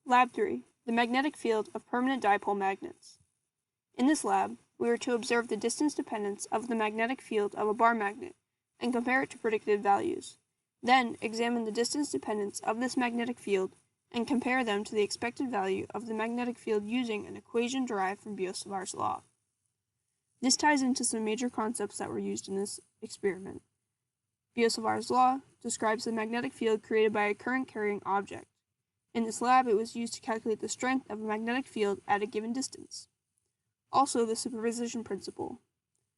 Lab 3, the magnetic field of permanent dipole magnets. In this lab, we were to observe the distance dependence of the magnetic field of a bar magnet and compare it to predicted values. Then, examine the distance dependence of this magnetic field and compare them to the expected value of the magnetic field using an equation derived from Biot-Savart's law. This ties into some major concepts that were used in this experiment. Biot-Savart's law describes the magnetic field created by a current-carrying object. In this lab, it was used to calculate the strength of a magnetic field at a given distance. Also, the superposition principle.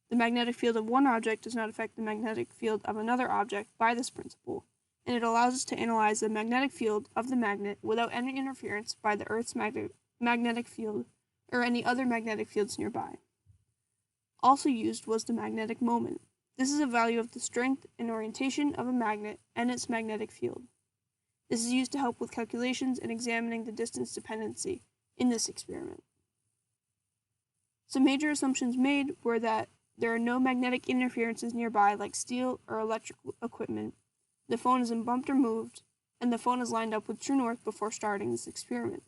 The magnetic field of one object does not affect the magnetic field of another object by this principle, and it allows us to analyze the magnetic field of the magnet without any interference by the Earth's magnetic field or any other magnetic fields nearby. Also used was the magnetic moment. This is a value of the strength and orientation of a magnet and its magnetic field. This is used to help with calculations and examining the distance dependency in this experiment. Some major assumptions made were that there are no magnetic interferences nearby like steel or electrical equipment, the phone isn't bumped or moved, and the phone is lined up with true north before starting this experiment.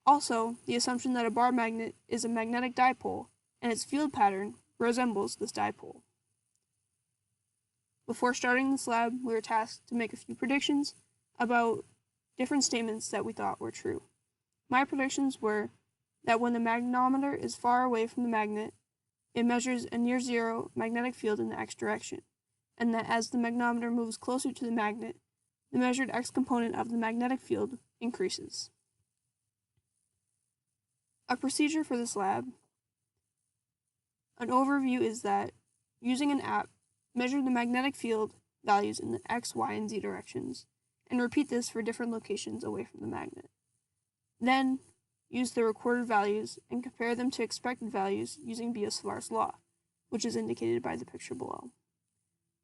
Also, the assumption that a bar magnet is a magnetic dipole and its field pattern resembles this dipole. Before starting this lab, we were tasked to make a few predictions about different statements that we thought were true. My predictions were that when the magnetometer is far away from the magnet, it measures a near zero magnetic field in the x direction, and that as the magnetometer moves closer to the magnet, the measured x component of the magnetic field increases. A procedure for this lab. An overview is that, using an app, measure the magnetic field values in the x, y, and z directions, and repeat this for different locations away from the magnet. Then, use the recorded values and compare them to expected values using Biot-Savart's law, which is indicated by the picture below.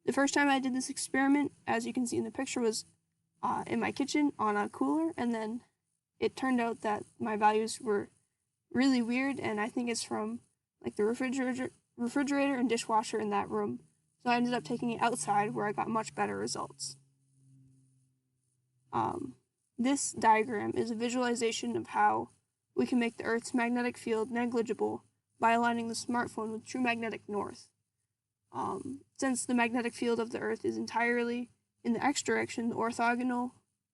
The first time I did this experiment, as you can see in the picture, was in my kitchen on a cooler, and then it turned out that my values were really weird, and I think it's from like the refrigerator and dishwasher in that room. So I ended up taking it outside where I got much better results. This diagram is a visualization of how we can make the Earth's magnetic field negligible by aligning the smartphone with true magnetic north. Since the magnetic field of the Earth is entirely in the x direction, the orthogonal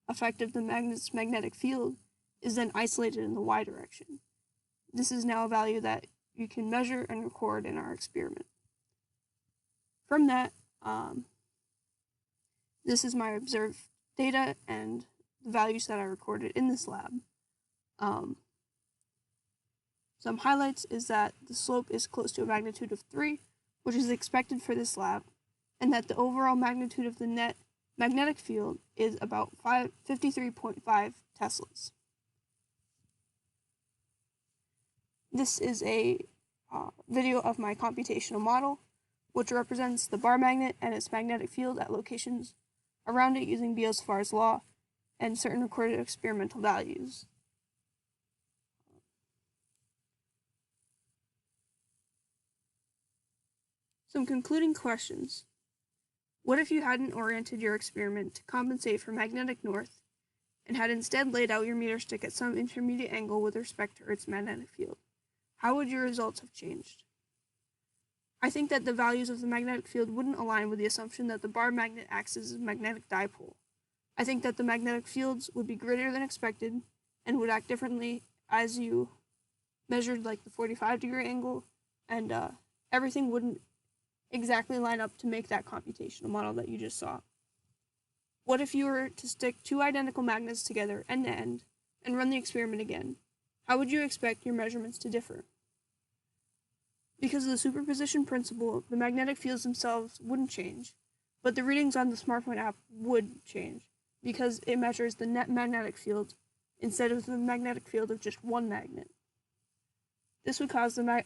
effect of the magnet's magnetic field is then isolated in the y direction. This is now a value that you can measure and record in our experiment. From that, this is my observed data and the values that I recorded in this lab. Some highlights is that the slope is close to a magnitude of 3, which is expected for this lab, and that the overall magnitude of the net magnetic field is about 53.5 teslas. This is a video of my computational model, which represents the bar magnet and its magnetic field at locations around it using Biot-Savart's law and certain recorded experimental values. Some concluding questions. What if you hadn't oriented your experiment to compensate for magnetic north and had instead laid out your meter stick at some intermediate angle with respect to Earth's magnetic field? How would your results have changed? I think that the values of the magnetic field wouldn't align with the assumption that the bar magnet acts as a magnetic dipole. I think that the magnetic fields would be greater than expected and would act differently as you measured like the 45-degree angle, and everything wouldn't exactly line up to make that computational model that you just saw. What if you were to stick two identical magnets together end to end and run the experiment again? How would you expect your measurements to differ? Because of the superposition principle, the magnetic fields themselves wouldn't change, but the readings on the smartphone app would change because it measures the net magnetic field instead of the magnetic field of just one magnet. This would cause the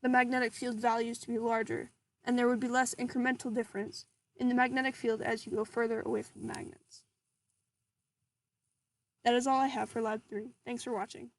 magnetic field values to be larger, and there would be less incremental difference in the magnetic field as you go further away from the magnets. That is all I have for Lab 3. Thanks for watching.